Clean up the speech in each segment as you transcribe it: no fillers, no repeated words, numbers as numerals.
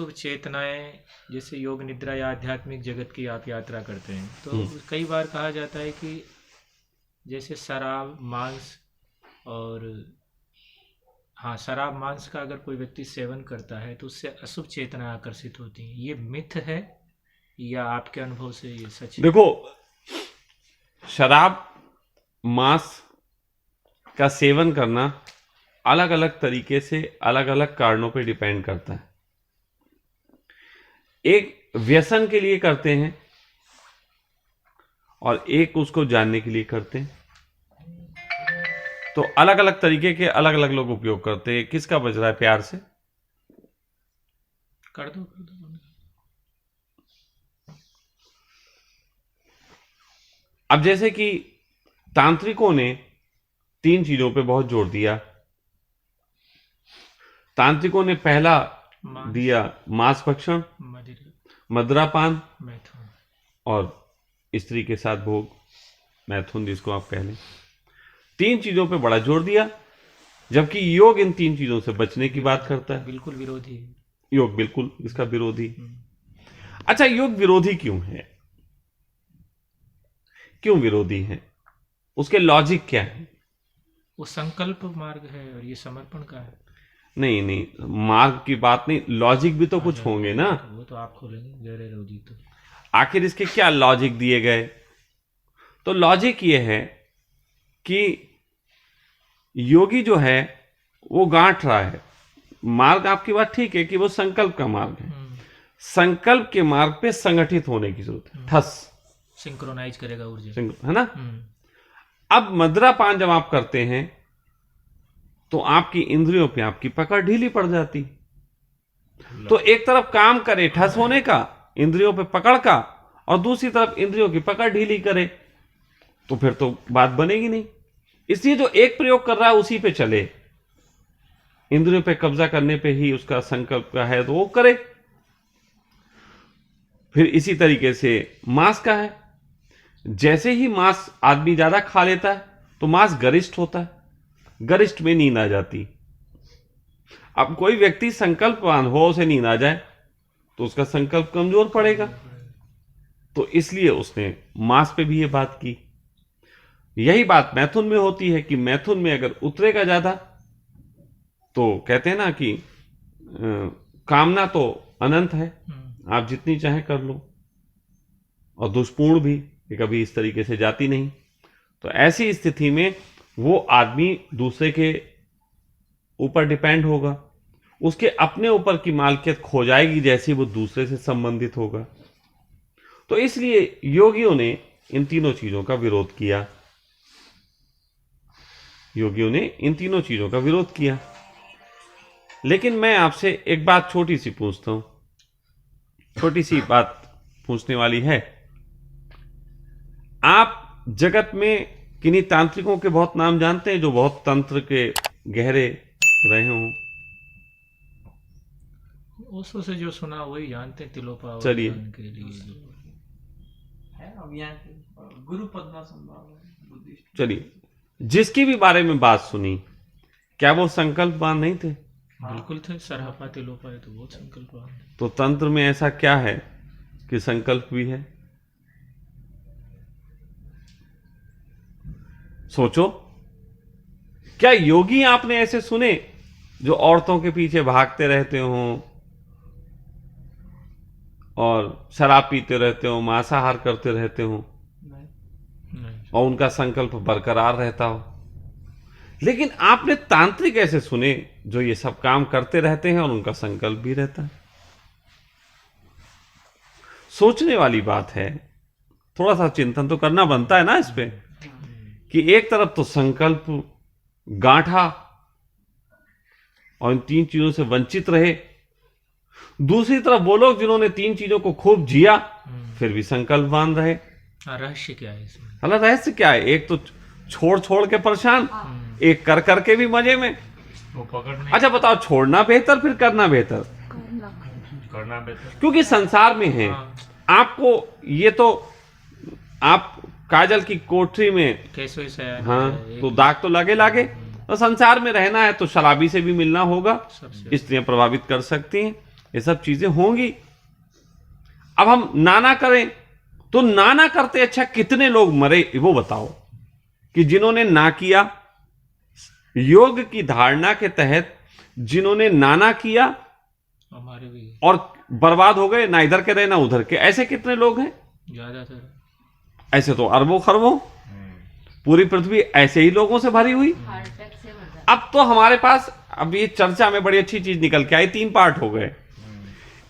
अशुभ चेतनाएं, जैसे योग निद्रा या आध्यात्मिक जगत की आप यात्रा करते हैं, तो कई बार कहा जाता है कि जैसे शराब मांस और शराब मांस का अगर कोई व्यक्ति सेवन करता है तो उससे अशुभ चेतना आकर्षित होती हैं। ये मिथ है या आपके अनुभव से ये सच है? देखो, शराब मांस का सेवन करना अलग अलग तरीके से अलग अलग कारणों पे डिपेंड करता है। एक व्यसन के लिए करते हैं और एक उसको जानने के लिए करते हैं। तो अलग अलग तरीके के अलग अलग लोग उपयोग करते हैं। किसका बज रहा है? प्यार से कर दो। अब जैसे कि तांत्रिकों ने 3 चीजों पे बहुत जोर दिया। तांत्रिकों ने पहला दिया मांस भक्षण, मदिरापान और स्त्री के साथ भोग, मैथुन जिसको आप कह लें। 3 चीजों पे बड़ा जोर दिया, जबकि योग इन 3 चीजों से बचने की बात करता है। बिल्कुल विरोधी है योग, बिल्कुल इसका विरोधी। अच्छा, योग विरोधी क्यों है? क्यों विरोधी है? उसके लॉजिक क्या है? वो संकल्प मार्ग है और ये समर्पण का है। नहीं, मार्ग की बात नहीं, लॉजिक भी तो कुछ होंगे ना। वो तो आप खोलेंगे गहरे रोधी। तो आखिर इसके क्या लॉजिक दिए गए? तो लॉजिक ये है कि योगी जो है वो गांठ रहा है मार्ग। आपकी बात ठीक है कि वो संकल्प का मार्ग है। संकल्प के मार्ग पे संगठित होने की जरूरत है। ठस सिंक्रोनाइज करेगा ऊर्जा, है ना। अब मदिरापान जब आप करते हैं तो आपकी इंद्रियों पे आपकी पकड़ ढीली पड़ जाती। तो एक तरफ काम करे ठस होने का, इंद्रियों पे पकड़ का, और दूसरी तरफ इंद्रियों की पकड़ ढीली करे, तो फिर तो बात बनेगी नहीं। इसलिए जो एक प्रयोग कर रहा है उसी पे चले। इंद्रियों पे कब्जा करने पे ही उसका संकल्प का है तो वो करे। फिर इसी तरीके से मांस का है। जैसे ही मांस आदमी ज्यादा खा लेता है तो मांस गरिष्ठ होता है, गरिष्ठ में नींद आ जाती। अब कोई व्यक्ति संकल्पवान हो, उसे नींद आ जाए तो उसका संकल्प कमजोर पड़ेगा। तो इसलिए उसने मांस पे भी ये बात की। यही बात मैथुन में होती है कि मैथुन में अगर उतरेगा ज्यादा तो कहते हैं ना कि कामना तो अनंत है, आप जितनी चाहे कर लो, और दुष्पूर्ण भी कभी इस तरीके से जाती नहीं। तो ऐसी स्थिति में वो आदमी दूसरे के ऊपर डिपेंड होगा, उसके अपने ऊपर की मालकियत खो जाएगी जैसे वो दूसरे से संबंधित होगा। तो इसलिए योगियों ने इन तीनों चीजों का विरोध किया। योगियों ने इन तीनों चीजों का विरोध किया। लेकिन मैं आपसे एक बात छोटी सी पूछता हूं, छोटी सी बात पूछने वाली है। आप जगत में किन्हीं तांत्रिकों के बहुत नाम जानते हैं जो बहुत तंत्र के गहरे रहे हों? ओशो से जो सुना वही जानते हैं। तिलोपा चलिए, के लिए गुरु पद्मा संभाव। चलिए, जिसकी भी बारे में बात सुनी, क्या वो संकल्पवान नहीं थे? बिल्कुल थे। सरहपा तिलोपा है तो वो संकल्पवान। तो तंत्र में ऐसा क्या है कि संकल्प भी है? सोचो, क्या योगी आपने ऐसे सुने जो औरतों के पीछे भागते रहते हों और शराब पीते रहते हो, मांसाहार करते रहते हो, और उनका संकल्प बरकरार रहता हो? लेकिन आपने तांत्रिक ऐसे सुने जो ये सब काम करते रहते हैं और उनका संकल्प भी रहता है। सोचने वाली बात है। थोड़ा सा चिंतन तो करना बनता है ना इस पे, कि एक तरफ तो संकल्प गांठा और इन 3 चीजों से वंचित रहे, दूसरी तरफ वो लोग जिन्होंने 3 चीजों को खूब जिया फिर भी संकल्पवान रहे। रहस्य क्या है इसमें? अल्लाह, रहस्य क्या है? एक तो छोड़ छोड़ के परेशान, एक कर करके भी मजे में। वो पकड़ने। अच्छा बताओ, छोड़ना बेहतर फिर करना बेहतर? करना बेहतर, क्योंकि संसार में है। आपको ये तो आप काजल की कोठरी में कैसे से तो दाग तो लागे। तो संसार में रहना है तो शराबी से भी मिलना होगा, स्त्रियां प्रभावित कर सकती हैं। ये सब चीजें होंगी। अब हम नाना करें तो नाना करते अच्छा कितने लोग मरे वो बताओ, कि जिन्होंने ना किया, योग की धारणा के तहत जिन्होंने नाना किया हमारे भी और बर्बाद हो गए, ना इधर के रहे ना उधर के, ऐसे कितने लोग हैं? ज्यादातर। ऐसे तो अरबों खरबों, पूरी पृथ्वी ऐसे ही लोगों से भरी हुई। अब तो हमारे पास, अब ये चर्चा में बड़ी अच्छी चीज निकल के आई, 3 पार्ट हो गए।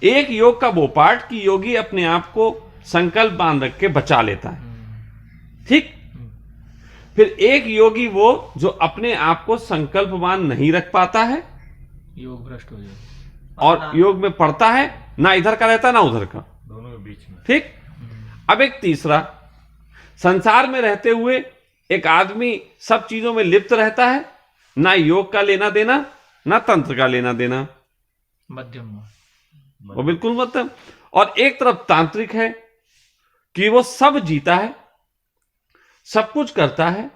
एक योग का वो पार्ट कि योगी अपने आप को संकल्प बांध रख के बचा लेता है, ठीक। फिर एक योगी वो जो अपने आप को संकल्प बांध नहीं रख पाता है, योग भ्रष्ट हो जाए, और योग में पड़ता है, ना इधर का रहता ना उधर का, दोनों के बीच में, ठीक। अब एक तीसरा, संसार में रहते हुए एक आदमी सब चीजों में लिप्त रहता है, ना योग का लेना देना ना तंत्र का लेना देना, मध्यम। वो बिल्कुल मतलब। और एक तरफ तांत्रिक है कि वो सब जीता है, सब कुछ करता है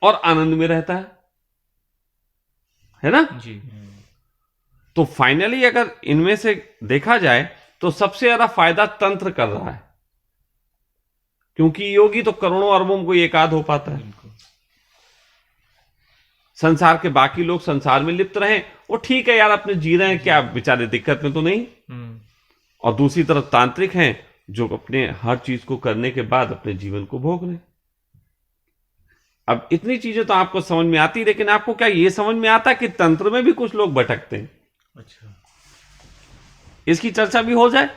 और आनंद में रहता है ना जी। तो फाइनली अगर इनमें से देखा जाए तो सबसे ज्यादा फायदा तंत्र कर रहा है, क्योंकि योगी तो करोड़ों अरबों को एकाध हो पाता है। संसार के बाकी लोग संसार में लिप्त रहे, वो ठीक है यार, अपने जी रहे हैं, क्या बेचारे दिक्कत में तो नहीं। और दूसरी तरफ तांत्रिक हैं जो अपने हर चीज को करने के बाद अपने जीवन को भोग रहे। अब इतनी चीजें तो आपको समझ में आती, लेकिन आपको क्या ये समझ में आता कि तंत्र में भी कुछ लोग भटकते हैं? अच्छा, इसकी चर्चा भी हो जाए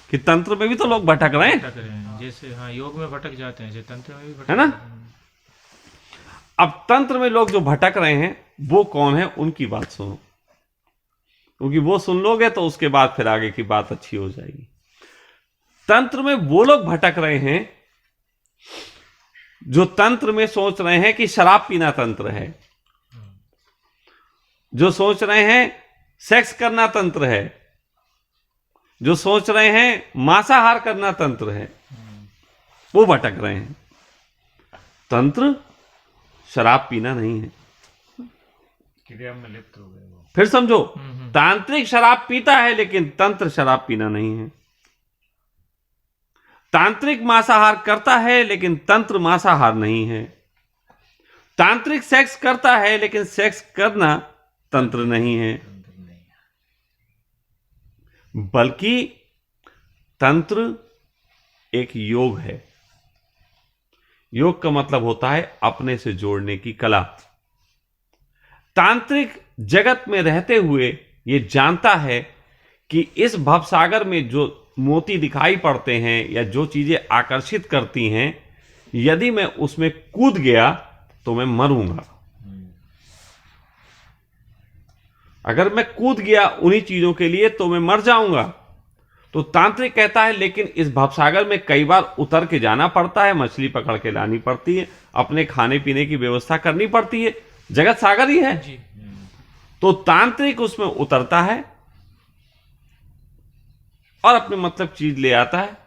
कि तंत्र में भी तो लोग भटक रहे हैं, भटक रहे हैं। जैसे हाँ, योग में भटक जाते हैं, जैसे तंत्र में भी भटक है ना। जाते हैं। अब तंत्र में लोग जो भटक रहे हैं वो कौन है, उनकी बात सुनो, क्योंकि वो सुन लोगे तो उसके बाद फिर आगे की बात अच्छी हो जाएगी। तंत्र में वो लोग भटक रहे हैं जो तंत्र में सोच रहे हैं कि शराब पीना तंत्र है, जो सोच रहे हैं सेक्स करना तंत्र है, जो सोच रहे हैं मांसाहार करना तंत्र है, वो भटक रहे हैं। तंत्र शराब पीना नहीं है, क्रिया में लिप्त हो गए वो। फिर समझो, तांत्रिक शराब पीता है लेकिन तंत्र शराब पीना नहीं है। तांत्रिक मांसाहार करता है लेकिन तंत्र मांसाहार नहीं है। तांत्रिक सेक्स करता है लेकिन सेक्स करना तंत्र नहीं है, बल्कि तंत्र एक योग है। योग का मतलब होता है अपने से जोड़ने की कला। तांत्रिक जगत में रहते हुए ये जानता है कि इस भवसागर में जो मोती दिखाई पड़ते हैं या जो चीजें आकर्षित करती हैं, यदि मैं उसमें कूद गया तो मैं मरूंगा। अगर मैं कूद गया उन्हीं चीजों के लिए तो मैं मर जाऊंगा। तो तांत्रिक कहता है लेकिन इस भवसागर में कई बार उतर के जाना पड़ता है, मछली पकड़ के लानी पड़ती है, अपने खाने पीने की व्यवस्था करनी पड़ती है, जगत सागर ही है जी। तो तांत्रिक उसमें उतरता है और अपने मतलब चीज ले आता है,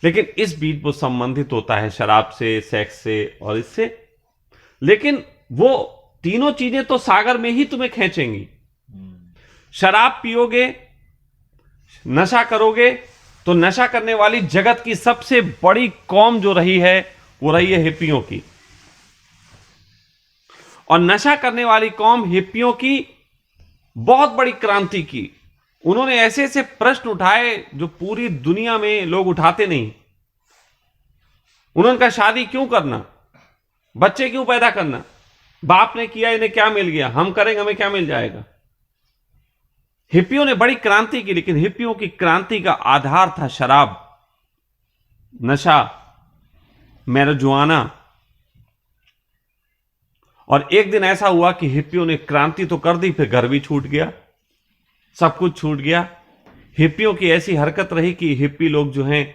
लेकिन इस बीच वो संबंधित होता है शराब से, सेक्स से और इससे। लेकिन वो तीनों चीजें तो सागर में ही तुम्हें खींचेंगी। शराब पियोगे, नशा करोगे, तो नशा करने वाली जगत की सबसे बड़ी कौम जो रही है वो रही है हिप्पियों की। और नशा करने वाली कौम हिप्पियों की बहुत बड़ी क्रांति की। उन्होंने ऐसे ऐसे प्रश्न उठाए जो पूरी दुनिया में लोग उठाते नहीं। उन्होंने कहा शादी क्यों करना, बच्चे क्यों पैदा करना, बाप ने किया इन्हें क्या मिल गया, हम करेंगे हमें क्या मिल जाएगा। हिप्पियों ने बड़ी क्रांति की, लेकिन हिप्पियों की क्रांति का आधार था शराब, नशा, मैरिजुआना। और एक दिन ऐसा हुआ कि हिप्पियों ने क्रांति तो कर दी, फिर घर भी छूट गया, सब कुछ छूट गया। हिप्पियों की ऐसी हरकत रही कि हिप्पी लोग जो हैं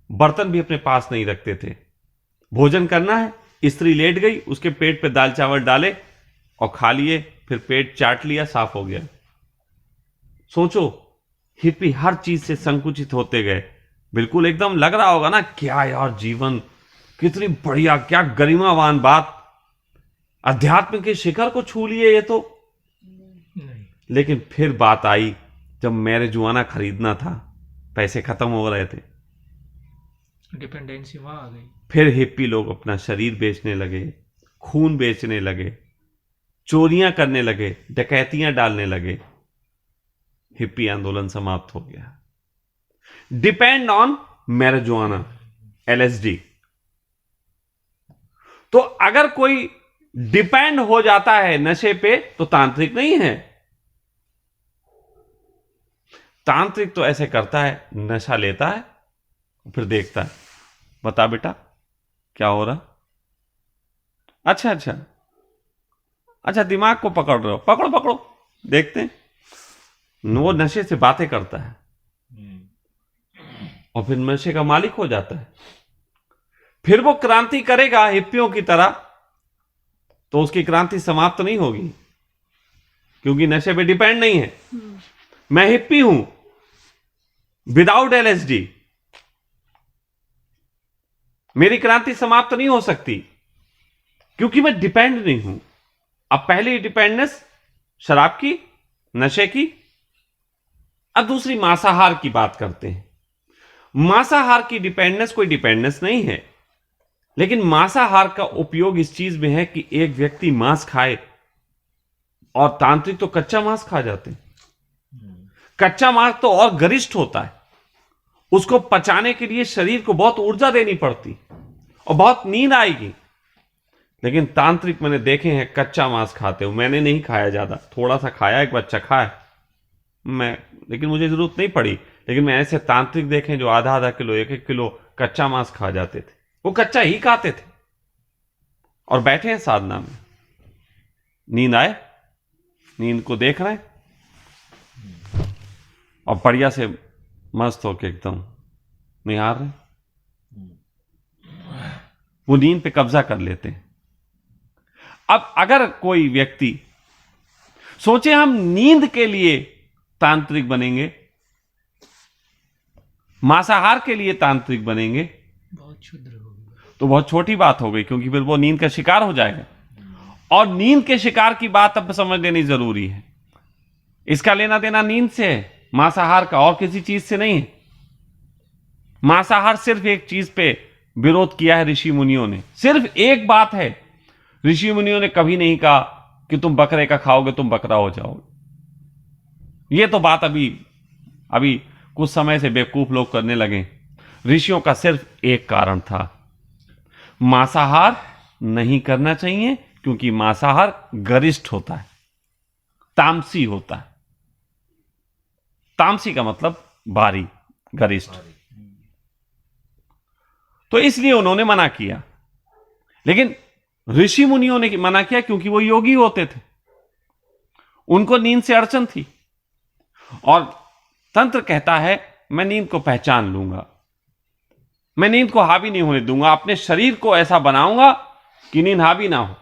बर्तन भी अपने पास नहीं रखते थे। भोजन करना है, स्त्री लेट गई, उसके पेट पे दाल चावल डाले और खा लिए, फिर पेट चाट लिया, साफ हो गया। सोचो, हिप्पी हर चीज से संकुचित होते गए। बिल्कुल एकदम लग रहा होगा ना, क्या यार जीवन कितनी बढ़िया, क्या गरिमावान बात, अध्यात्म के शिखर को छू लिए ये तो। नहीं। लेकिन फिर बात आई जब मैरिजुआना खरीदना था, पैसे खत्म हो रहे थे, डिपेंडेंसी वहां आ गई। फिर हिप्पी लोग अपना शरीर बेचने लगे, खून बेचने लगे, चोरियां करने लगे, डकैतियां डालने लगे। हिप्पी आंदोलन समाप्त हो गया। Depend on marijuana, LSD। तो अगर कोई डिपेंड हो जाता है नशे पे तो तांत्रिक नहीं है। तांत्रिक तो ऐसे करता है, नशा लेता है, फिर देखता है, बता बेटा क्या हो रहा। अच्छा अच्छा अच्छा, दिमाग को पकड़ रहे हो, पकड़ो पकड़ो, देखते हैं। वो नशे से बातें करता है और फिर नशे का मालिक हो जाता है। फिर वो क्रांति करेगा हिप्पियों की तरह, तो उसकी क्रांति समाप्त नहीं होगी, क्योंकि नशे पे डिपेंड नहीं है। मैं हिप्पी हूं विदाउट LSD, मेरी क्रांति समाप्त नहीं हो सकती, क्योंकि मैं डिपेंड नहीं हूं। अब पहली डिपेंडेंस शराब की, नशे की। अब दूसरी मांसाहार की बात करते हैं। मांसाहार की डिपेंडेंस कोई डिपेंडेंस नहीं है, लेकिन मांसाहार का उपयोग इस चीज में है कि एक व्यक्ति मांस खाए, और तांत्रिक तो कच्चा मांस खा जाते हैं। कच्चा मांस तो और गरिष्ठ होता है, उसको पचाने के लिए शरीर को बहुत ऊर्जा देनी पड़ती और बहुत नींद आएगी। लेकिन तांत्रिक मैंने देखे हैं कच्चा मांस खाते हो। मैंने नहीं खाया, ज्यादा थोड़ा सा खाया, एक बच्चा खाया मैं, लेकिन मुझे जरूरत नहीं पड़ी। लेकिन मैं ऐसे तांत्रिक देखे जो आधा आधा किलो, एक एक किलो कच्चा मांस खा जाते थे। वो कच्चा ही खाते थे और बैठे हैं साधना में, नींद आए, नींद को देख रहे हैं और बढ़िया से मस्त होके एकदम निहार रहे, वो नींद पे कब्जा कर लेते हैं। अब अगर कोई व्यक्ति सोचे हम नींद के लिए तांत्रिक बनेंगे, मांसाहार के लिए तांत्रिक बनेंगे, बहुत क्षुद्र होगी, तो बहुत छोटी बात हो गई, क्योंकि फिर वो नींद का शिकार हो जाएगा। और नींद के शिकार की बात अब समझ लेनी जरूरी है। इसका लेना देना नींद से है, मांसाहार का और किसी चीज से नहीं है। मांसाहार सिर्फ एक चीज पे विरोध किया है ऋषि मुनियों ने, सिर्फ एक बात है। ऋषि मुनियों ने कभी नहीं कहा कि तुम बकरे का खाओगे तुम बकरा हो जाओगे। यह तो बात अभी कुछ समय से बेवकूफ लोग करने लगे। ऋषियों का सिर्फ एक कारण था, मांसाहार नहीं करना चाहिए, क्योंकि मांसाहार गरिष्ठ होता है, तामसी होता है। तामसी का मतलब भारी, गरिष्ठ। तो इसलिए उन्होंने मना किया। लेकिन ऋषि मुनियों ने मना किया क्योंकि वो योगी होते थे, उनको नींद से अड़चन थी। और तंत्र कहता है मैं नींद को पहचान लूंगा, मैं नींद को हावी नहीं होने दूंगा, अपने शरीर को ऐसा बनाऊंगा कि नींद हावी ना हो।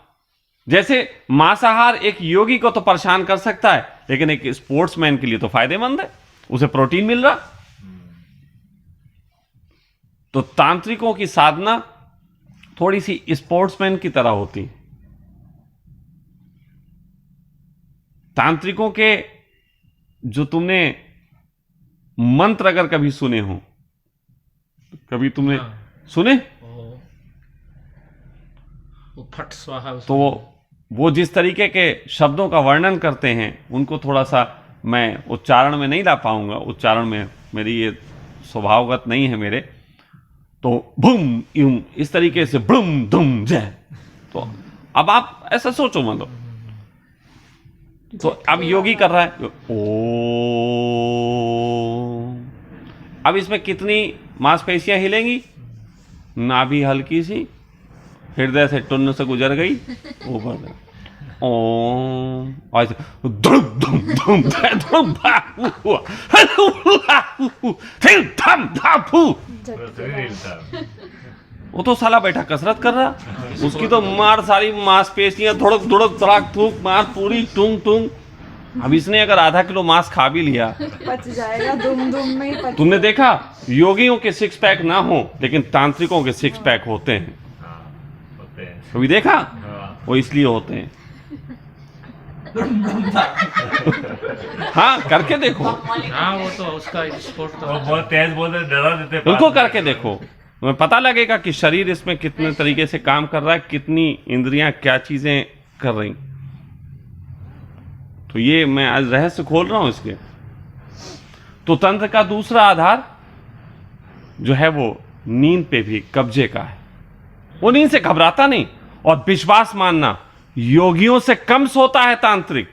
जैसे मांसाहार एक योगी को तो परेशान कर सकता है, लेकिन एक स्पोर्ट्समैन के लिए तो फायदेमंद है, उसे प्रोटीन मिल रहा। तो तांत्रिकों की साधना थोड़ी सी स्पोर्ट्समैन की तरह होती है। तांत्रिकों के जो तुमने मंत्र अगर कभी सुने हो, कभी तुमने सुने, वो फट स्वाहा, तो वो जिस तरीके के शब्दों का वर्णन करते हैं, उनको थोड़ा सा मैं उच्चारण में नहीं ला पाऊंगा, उच्चारण में मेरी ये स्वभावगत नहीं है मेरे। तो भूम यूं इस तरीके से ब्रुम धुम जय। तो अब आप ऐसा सोचो, मतलब तो अब योगी कर रहा है ओ, अब इसमें कितनी मांसपेशियां हिलेंगी, नाभि हल्की सी, हृदय से टुन्न से गुजर गई ऊपर, ओम, ऐसे धुम धुम धुम धुम वो तो साला बैठा कसरत कर रहा, उसकी तो मार सारी मांसपेशियां धुड़क धुड़क धड़ाक थूक मार पूरी टूंग टूंग। अब इसने अगर आधा किलो मांस खा भी लिया पच जाएगा, दुम दुम में ही पच। तुमने देखा योगियों के सिक्स पैक ना हो, लेकिन तांत्रिकों के सिक्स पैक होते हैं। कभी देखा? वो इसलिए होते हैं हाँ, करके देखो, हाँ वो तो उसका स्पोर्ट तो वो बहुत तेज बोलते, डरा देते। बिल्कुल करके देखो, तुम्हें पता लगेगा कि शरीर इसमें कितने तरीके से काम कर रहा है, कितनी इंद्रियां क्या चीजें कर रही। तो ये मैं आज रहस्य खोल रहा हूं इसके। तो तंत्र का दूसरा आधार जो है वो नींद पे भी कब्जे का है। वो नींद से घबराता नहीं, और विश्वास मानना, योगियों से कम सोता है तांत्रिक,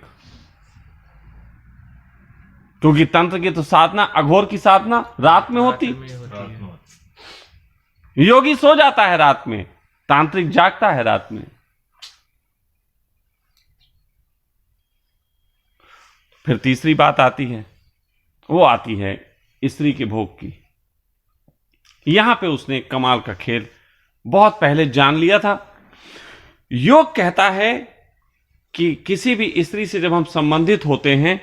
क्योंकि तंत्र की तो साधना, अघोर की साधना रात में होती, में होती है। योगी सो जाता है रात में, तांत्रिक जागता है रात में। फिर तीसरी बात आती है, वो आती है स्त्री के भोग की। यहां पे उसने कमाल का खेल बहुत पहले जान लिया था। योग कहता है कि किसी भी स्त्री से जब हम संबंधित होते हैं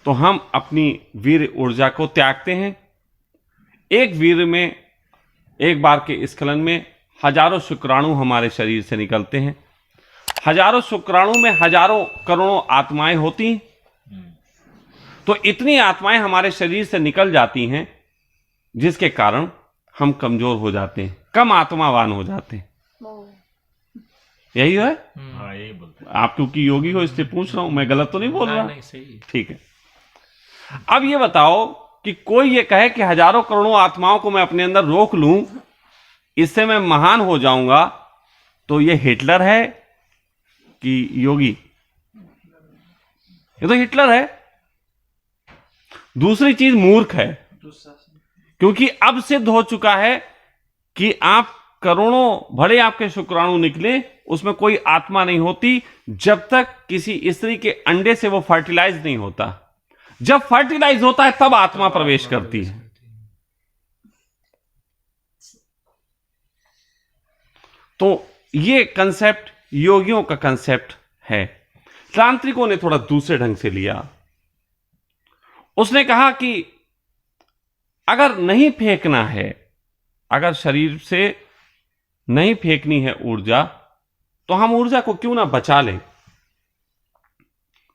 तो हम अपनी वीर ऊर्जा को त्यागते हैं। एक वीर में, एक बार के स्खलन में हजारों शुक्राणु हमारे शरीर से निकलते हैं। हजारों शुक्राणु में हजारों करोड़ों आत्माएं होती हैं। तो इतनी आत्माएं हमारे शरीर से निकल जाती हैं, जिसके कारण हम कमजोर हो जाते हैं, कम आत्मावान हो जाते हैं। यही है। हाँ, यही बोलते हैं। आप क्योंकि योगी हो इसलिए पूछ रहा हूं, मैं गलत तो नहीं बोल रहा? नहीं सही है। ठीक है। अब ये बताओ कि कोई ये कहे कि हजारों करोड़ों आत्माओं को मैं अपने अंदर रोक लूं, इससे मैं महान हो जाऊंगा, तो ये हिटलर है कि योगी? ये तो हिटलर है। दूसरी चीज मूर्ख है, क्योंकि अब सिद्ध हो चुका है कि आप करोड़ों भले आपके शुक्राणु निकले, उसमें कोई आत्मा नहीं होती जब तक किसी स्त्री के अंडे से वो फर्टिलाइज नहीं होता। जब फर्टिलाइज होता है तब आत्मा प्रवेश करती है। तो ये कंसेप्ट योगियों का कंसेप्ट है। तांत्रिकों ने थोड़ा दूसरे ढंग से लिया। उसने कहा कि अगर नहीं फेंकना है, अगर शरीर से नहीं फेंकनी है ऊर्जा, तो हम ऊर्जा को क्यों ना बचा लें।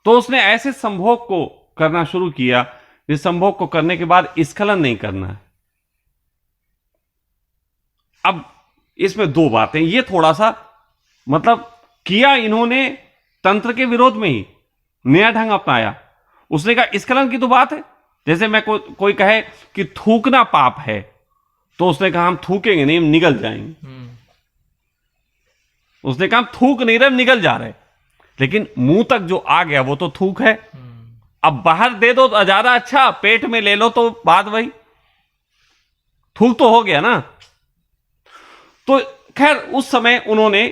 तो उसने ऐसे संभोग को करना शुरू किया, जिस संभोग को करने के बाद स्खलन नहीं करना है। अब इसमें दो बातें, ये थोड़ा सा मतलब किया इन्होंने तंत्र के विरोध में ही, नया ढंग अपनाया। उसने कहा स्खलन की तो बात है, जैसे मैं कोई कहे कि थूकना पाप है, तो उसने कहा हम थूकेंगे नहीं, हम निगल जाएंगे। उसने कहा हम थूक नहीं रहे, हम निगल जा रहे। लेकिन मुंह तक जो आ गया वो तो थूक है। अब बाहर दे दो तो ज्यादा अच्छा, पेट में ले लो तो बात वही, थूक तो हो गया ना। तो खैर उस समय उन्होंने,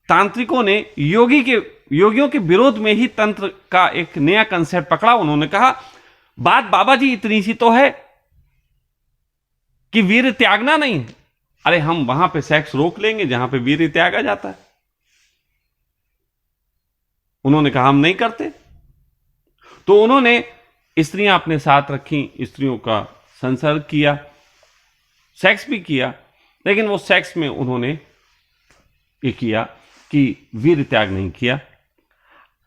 तांत्रिकों ने योगियों के विरोध में ही तंत्र का एक नया कंसेप्ट पकड़ा। उन्होंने कहा बात बाबा जी इतनी सी तो है कि वीर त्यागना नहीं है। अरे हम वहां पे सेक्स रोक लेंगे जहां पे वीर त्यागा जाता है। उन्होंने कहा हम नहीं करते। तो उन्होंने स्त्रियां अपने साथ रखी, स्त्रियों का संसर्ग किया, सेक्स भी किया, लेकिन वो सेक्स में उन्होंने ये किया कि वीर त्याग नहीं किया।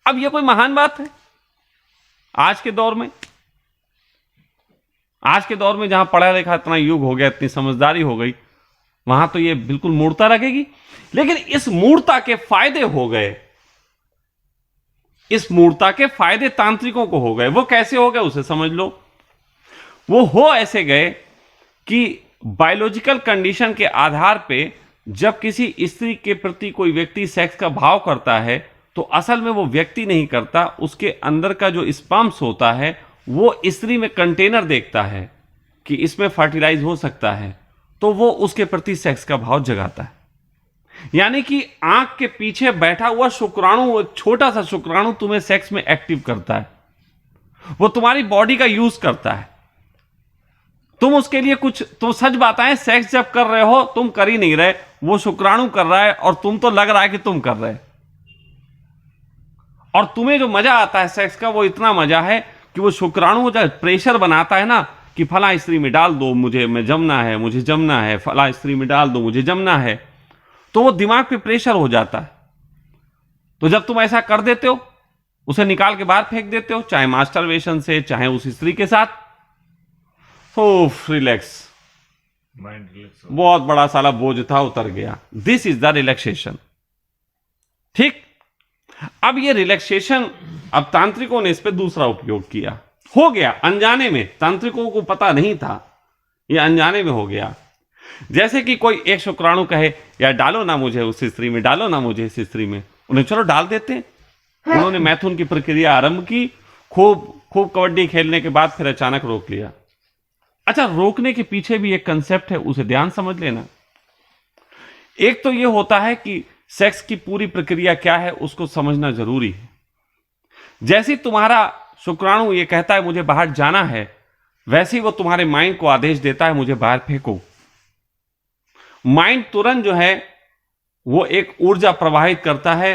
अब ये कोई महान बात है आज के दौर में? आज के दौर में जहां पढ़ा लिखा इतना युग हो गया, इतनी समझदारी हो गई, वहां तो ये बिल्कुल मूर्खता लगेगी। लेकिन इस मूर्खता के फायदे हो गए, इस मूर्खता के फायदे तांत्रिकों को हो गए। वो कैसे हो गए उसे समझ लो। वो हो ऐसे गए कि बायोलॉजिकल कंडीशन के आधार पे जब किसी स्त्री के प्रति कोई व्यक्ति सेक्स का भाव करता है, तो असल में वो व्यक्ति नहीं करता, उसके अंदर का जो स्पर्म्स होता है वो स्त्री में कंटेनर देखता है कि इसमें फर्टिलाइज हो सकता है, तो वो उसके प्रति सेक्स का भाव जगाता है। यानी कि आंख के पीछे बैठा हुआ शुक्राणु, एक छोटा सा शुक्राणु तुम्हें सेक्स में एक्टिव करता है, वो तुम्हारी बॉडी का यूज करता है। तुम उसके लिए कुछ, तो सच बात है, सेक्स जब कर रहे हो तुम कर ही नहीं रहे, वो शुक्राणु कर रहा है और तुम तो लग रहा है कि तुम कर रहे। और तुम्हें जो मजा आता है सेक्स का, वो इतना मजा है कि वो शुक्राणु जब प्रेशर बनाता है ना कि फला स्त्री में डाल दो, मैं जमना है, मुझे जमना है, फला स्त्री में डाल दो, मुझे जमना है, तो वो दिमाग पे प्रेशर हो जाता है। तो जब तुम ऐसा कर देते हो उसे निकाल के बाहर फेंक देते हो, चाहे मास्टरबेशन से, चाहे उस स्त्री के साथ। तो रिलैक्स, माइंड रिलैक्स हो। बहुत बड़ा साला बोझ था, उतर गया। This is the relaxation. ठीक, अब ये रिलैक्सेशन, अब तांत्रिकों ने इस पे दूसरा उपयोग किया, हो गया अनजाने में, तांत्रिकों को पता नहीं था, ये अनजाने में हो गया। जैसे कि कोई एक शुक्राणु कहे यार डालो ना मुझे उस स्त्री में, डालो ना मुझे इस स्त्री में, उन्हें चलो डाल देते हैं। उन्होंने मैथुन की प्रक्रिया आरंभ की, खूब खूब कबड्डी खेलने के बाद फिर अचानक रोक लिया। अच्छा, रोकने के पीछे भी एक कंसेप्ट है, उसे ध्यान समझ लेना। एक तो ये होता है कि सेक्स की पूरी प्रक्रिया क्या है उसको समझना जरूरी है। जैसे तुम्हारा शुक्राणु ये कहता है मुझे बाहर जाना है, वैसे ही वो तुम्हारे माइंड को आदेश देता है मुझे बाहर फेंको। माइंड तुरंत जो है वो एक ऊर्जा प्रवाहित करता है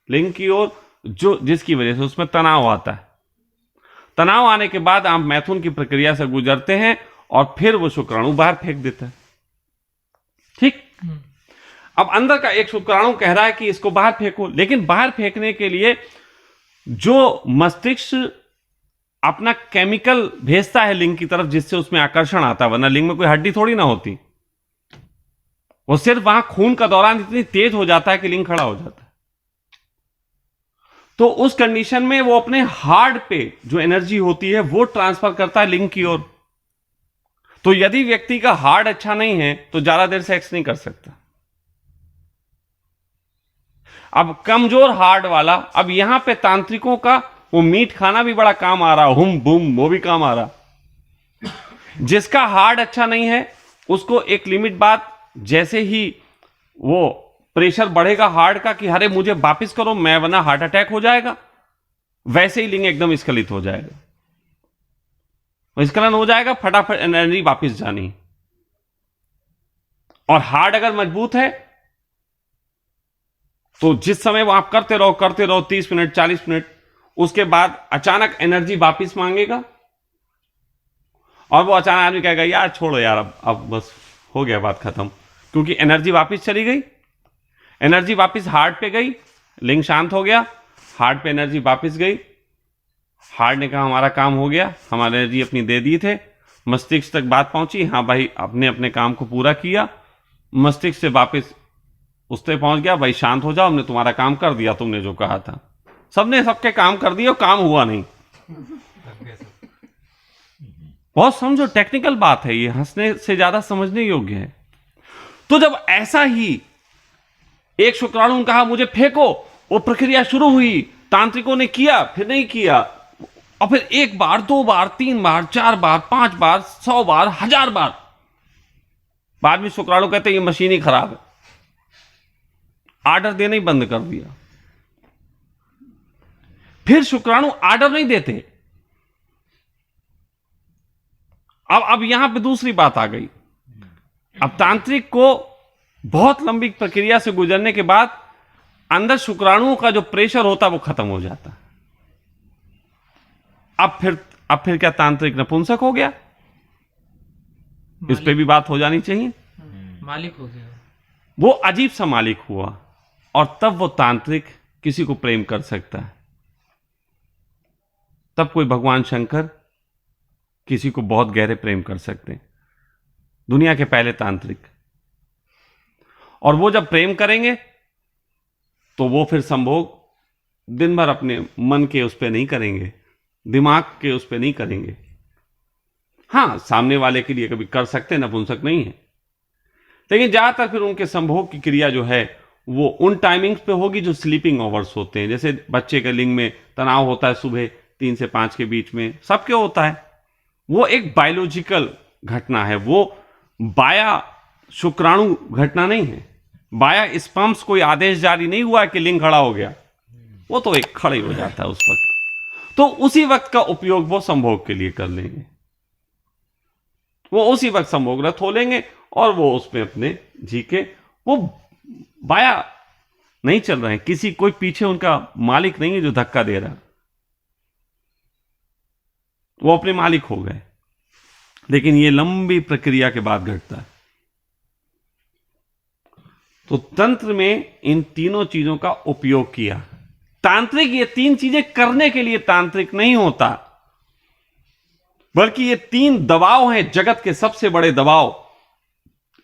लिंग की ओर, जो जिसकी वजह से उसमें तनाव आता है। तनाव आने के बाद आप मैथुन की प्रक्रिया से गुजरते हैं और फिर वो शुक्राणु बाहर फेंक देता है। ठीक, अब अंदर का एक शुक्राणु कह रहा है कि इसको बाहर फेंको, लेकिन बाहर फेंकने के लिए जो मस्तिष्क अपना केमिकल भेजता है लिंग की तरफ, जिससे उसमें आकर्षण आता है, वरना लिंग में कोई हड्डी थोड़ी ना होती, वो सिर्फ वहां खून का दौरान इतनी तेज हो जाता है कि लिंग खड़ा हो जाता है। तो उस कंडीशन में वो अपने हार्ट पे जो एनर्जी होती है वो ट्रांसफर करता है लिंग की ओर। तो यदि व्यक्ति का हार्ट अच्छा नहीं है तो ज्यादा देर सेक्स नहीं कर सकता। अब कमजोर हार्ट वाला, अब यहां पे तांत्रिकों का वो मीट खाना भी बड़ा काम आ रहा, हुम बुम वो भी काम आ रहा। जिसका हार्ट अच्छा नहीं है उसको एक लिमिट बाद, जैसे ही वो प्रेशर बढ़ेगा हार्ट का कि अरे मुझे वापिस करो मैं वरना हार्ट अटैक हो जाएगा, वैसे ही लिंग एकदम स्खलित हो जाएगा, स्खलन हो जाएगा, फटाफट एनर्जी वापिस जानी। और हार्ट अगर मजबूत है तो जिस समय वो आप करते रहो 30 मिनट 40 मिनट, उसके बाद अचानक एनर्जी वापिस मांगेगा और वो अचानक आदमी कहेगा यार छोड़ो यार, अब बस हो गया, बात खत्म, क्योंकि एनर्जी वापिस चली गई। एनर्जी वापिस हार्ट पे गई, लिंग शांत हो गया, हार्ट पे एनर्जी वापिस गई, हार्ट ने कहा हमारा काम हो गया, हमारी एनर्जी अपनी दे दी थे, मस्तिष्क तक बात पहुंची, हाँ भाई आपने अपने काम को पूरा किया, मस्तिष्क से वापिस उस तक पहुंच गया, भाई शांत हो जाओ, हमने तुम्हारा काम कर दिया, तुमने जो कहा था। सबने सबके काम कर दिए और काम हुआ नहीं। बहुत समझो टेक्निकल बात है ये, हंसने से ज्यादा समझने योग्य है। तो जब ऐसा ही एक शुक्राणु ने कहा मुझे फेंको, वो प्रक्रिया शुरू हुई, तांत्रिकों ने किया, फिर नहीं किया, और फिर 1 बार 2 बार 3 बार 4 बार 5 बार 100 बार 1000 बार, बाद में शुक्राणु कहते ये मशीन ही खराब है, आर्डर देना ही बंद कर दिया। फिर शुक्राणु आर्डर नहीं देते। अब यहां पे दूसरी बात आ गई। अब तांत्रिक को बहुत लंबी प्रक्रिया से गुजरने के बाद अंदर शुक्राणुओं का जो प्रेशर होता है वो खत्म हो जाता है। अब फिर क्या तांत्रिक नपुंसक हो गया? इस पे भी बात हो जानी चाहिए। मालिक हो गया, वो अजीब सा मालिक हुआ, और तब वो तांत्रिक किसी को प्रेम कर सकता है। तब कोई भगवान शंकर किसी को बहुत गहरे प्रेम कर सकते हैं, दुनिया के पहले तांत्रिक। और वो जब प्रेम करेंगे तो वो फिर संभोग दिन भर अपने मन के उस पर नहीं करेंगे, दिमाग के उस पर नहीं करेंगे। हां, सामने वाले के लिए कभी कर सकते हैं, नपुंसक नहीं है, लेकिन ज्यादातर फिर उनके संभोग की क्रिया जो है वो उन टाइमिंग्स पे होगी जो स्लीपिंग आवर्स होते हैं। जैसे बच्चे के लिंग में तनाव होता है सुबह 3 से 5 के बीच में, सबके होता है, वो एक बायोलॉजिकल घटना है, वो बाया शुक्राणु घटना नहीं है। बाया स्पर्म्स कोई आदेश जारी नहीं हुआ कि लिंग खड़ा हो गया, वो तो एक खड़े हो जाता है उस वक्त। तो उसी वक्त का उपयोग वो संभोग के लिए कर लेंगे, वो उसी वक्त संभोगरत हो लेंगे और वो उसमें अपने जी के, वो बाया नहीं चल रहे हैं, किसी कोई पीछे उनका मालिक नहीं है जो धक्का दे रहा, वो अपने मालिक हो गए। लेकिन ये लंबी प्रक्रिया के बाद घटता है। तो तंत्र में इन तीनों चीजों का उपयोग किया, तांत्रिक ये 3 चीजें करने के लिए तांत्रिक नहीं होता, बल्कि ये 3 दबाव हैं जगत के सबसे बड़े दबाव।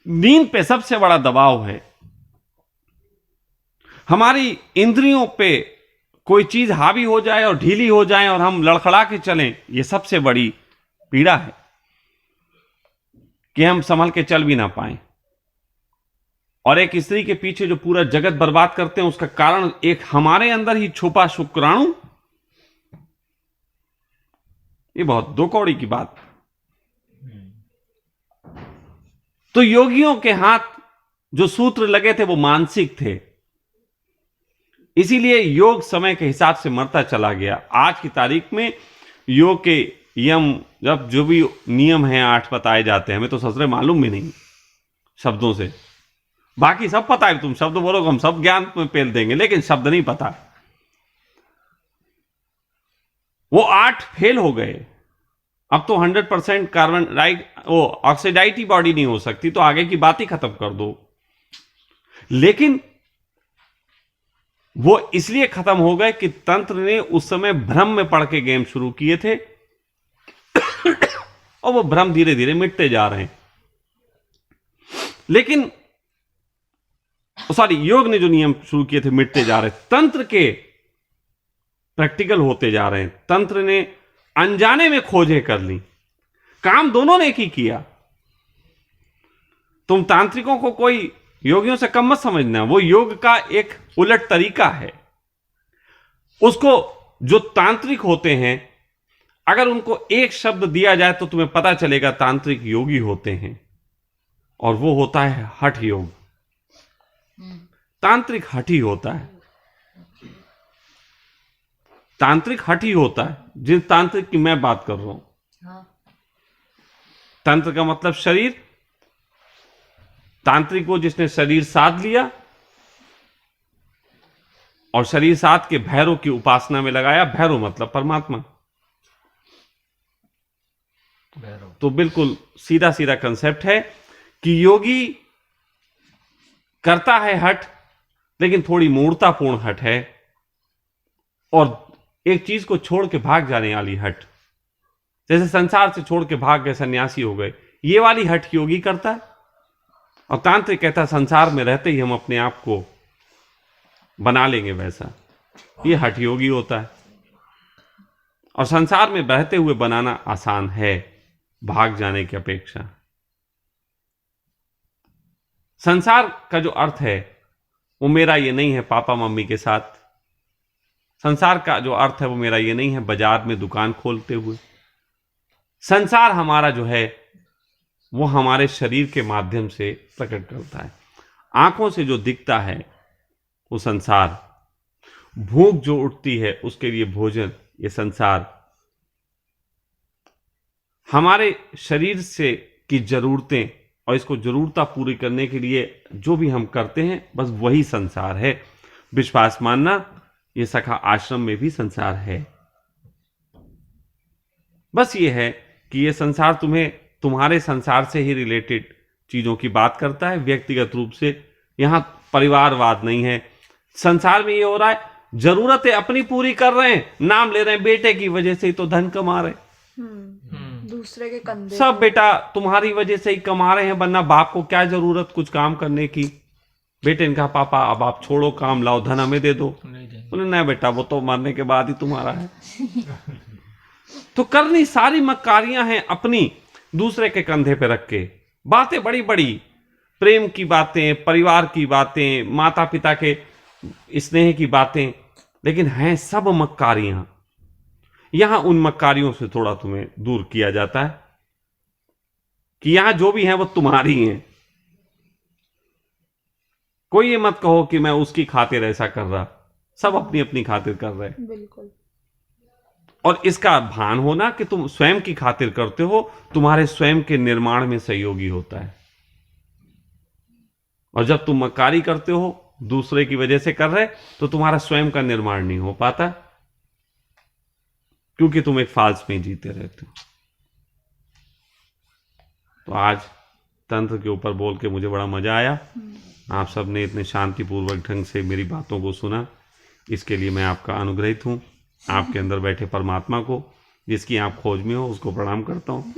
नींद पे सबसे बड़ा दबाव है, हमारी इंद्रियों पे कोई चीज हावी हो जाए और ढीली हो जाए और हम लड़खड़ा के चलें, ये सबसे बड़ी पीड़ा है कि हम संभल के चल भी ना पाए। और एक स्त्री के पीछे जो पूरा जगत बर्बाद करते हैं, उसका कारण एक हमारे अंदर ही छुपा शुक्राणु। ये बहुत दो कौड़ी की बात। तो योगियों के हाथ जो सूत्र लगे थे वो मानसिक थे, इसीलिए योग समय के हिसाब से मरता चला गया। आज की तारीख में योग के यम जब जो भी नियम हैं 8 बताए जाते हैं, हमें तो ससुरे मालूम भी नहीं शब्दों से, बाकी सब पता है। तुम शब्द बोलो हम सब ज्ञान में पेल देंगे, लेकिन शब्द नहीं पता। वो 8 फेल हो गए। अब तो 100% कार्बन वो ऑक्सीडाइटी बॉडी नहीं हो सकती, तो आगे की बात ही खत्म कर दो। लेकिन वो इसलिए खत्म हो गए कि तंत्र ने उस समय भ्रम में पड़ के गेम शुरू किए थे और वो भ्रम धीरे धीरे मिटते जा रहे हैं। लेकिन सॉरी, योग ने जो नियम शुरू किए थे मिटते जा रहे, तंत्र के प्रैक्टिकल होते जा रहे हैं। तंत्र ने अनजाने में खोजें कर ली, काम दोनों ने की किया। तुम तांत्रिकों को कोई योगियों से कम मत समझना, वो योग का एक उलट तरीका है। उसको जो तांत्रिक होते हैं, अगर उनको एक शब्द दिया जाए तो तुम्हें पता चलेगा तांत्रिक योगी होते हैं, और वो होता है हठ योग। तांत्रिक हठी होता है, तांत्रिक हठी होता है। जिन तांत्रिक की मैं बात कर रहा हूं, तंत्र का मतलब शरीर, तांत्रिक वो जिसने शरीर साध लिया और शरीर साध के भैरव की उपासना में लगाया। भैरव मतलब परमात्मा। तो बिल्कुल सीधा सीधा कंसेप्ट है कि योगी करता है हठ, लेकिन थोड़ी मूर्तापूर्ण हठ है, और एक चीज को छोड़ के भाग जाने वाली हठ। जैसे संसार से छोड़ के भाग गए, सन्यासी हो गए, ये वाली हठ योगी करता है। और तांत्रिक कहता है संसार में रहते ही हम अपने आप को बना लेंगे वैसा, ये हठ योगी होता है। और संसार में बहते हुए बनाना आसान है भाग जाने की अपेक्षा। संसार का जो अर्थ है वो मेरा ये नहीं है पापा मम्मी के साथ। संसार का जो अर्थ है वो मेरा ये नहीं है बाजार में दुकान खोलते हुए। संसार हमारा जो है वो हमारे शरीर के माध्यम से प्रकट करता है। आंखों से जो दिखता है वो संसार, भूख जो उठती है उसके लिए भोजन, ये संसार। हमारे शरीर से की जरूरतें और इसको जरूरता पूरी करने के लिए जो भी हम करते हैं, बस वही संसार है। विश्वास मानना, ये सखा आश्रम में भी संसार है। बस ये है कि ये संसार तुम्हें तुम्हारे संसार से ही रिलेटेड चीजों की बात करता है, व्यक्तिगत रूप से। यहां परिवारवाद नहीं है। संसार में ये हो रहा है, जरूरतें अपनी पूरी कर रहे हैं, नाम ले रहे हैं, बेटे की वजह से ही तो धन कमा रहे, दूसरे के कंधे सब बेटा तुम्हारी वजह से ही कमा रहे हैं, वरना बाप को क्या जरूरत कुछ काम करने की। बेटे ने कहा पापा अब आप छोड़ो काम, लाओ धन हमें दे दो। बोले नहीं बेटा वो तो मरने के बाद ही तुम्हारा है। तो करनी सारी मक्कारियां हैं अपनी, दूसरे के कंधे पे रख के। बातें बड़ी बड़ी, प्रेम की बातें, परिवार की बातें, माता पिता के स्नेह की बातें, लेकिन हैं सब मक्कारियां। यहां उन मक्कारियों से थोड़ा तुम्हें दूर किया जाता है कि यहां जो भी है वो तुम्हारी हैं। कोई ये मत कहो कि मैं उसकी खातिर ऐसा कर रहा, सब अपनी अपनी खातिर कर रहे। बिल्कुल। और इसका भान होना कि तुम स्वयं की खातिर करते हो, तुम्हारे स्वयं के निर्माण में सहयोगी होता है। और जब तुम मक्कारी करते हो, दूसरे की वजह से कर रहे, तो तुम्हारा स्वयं का निर्माण नहीं हो पाता, क्योंकि तुम एक फाल्स में जीते रहते हो। तो आज तंत्र के ऊपर बोल के मुझे बड़ा मजा आया। आप सबने इतने शांतिपूर्वक ढंग से मेरी बातों को सुना। इसके लिए मैं आपका अनुग्रहित हूँ। आपके अंदर बैठे परमात्मा को, जिसकी आप खोज में हो, उसको प्रणाम करता हूँ।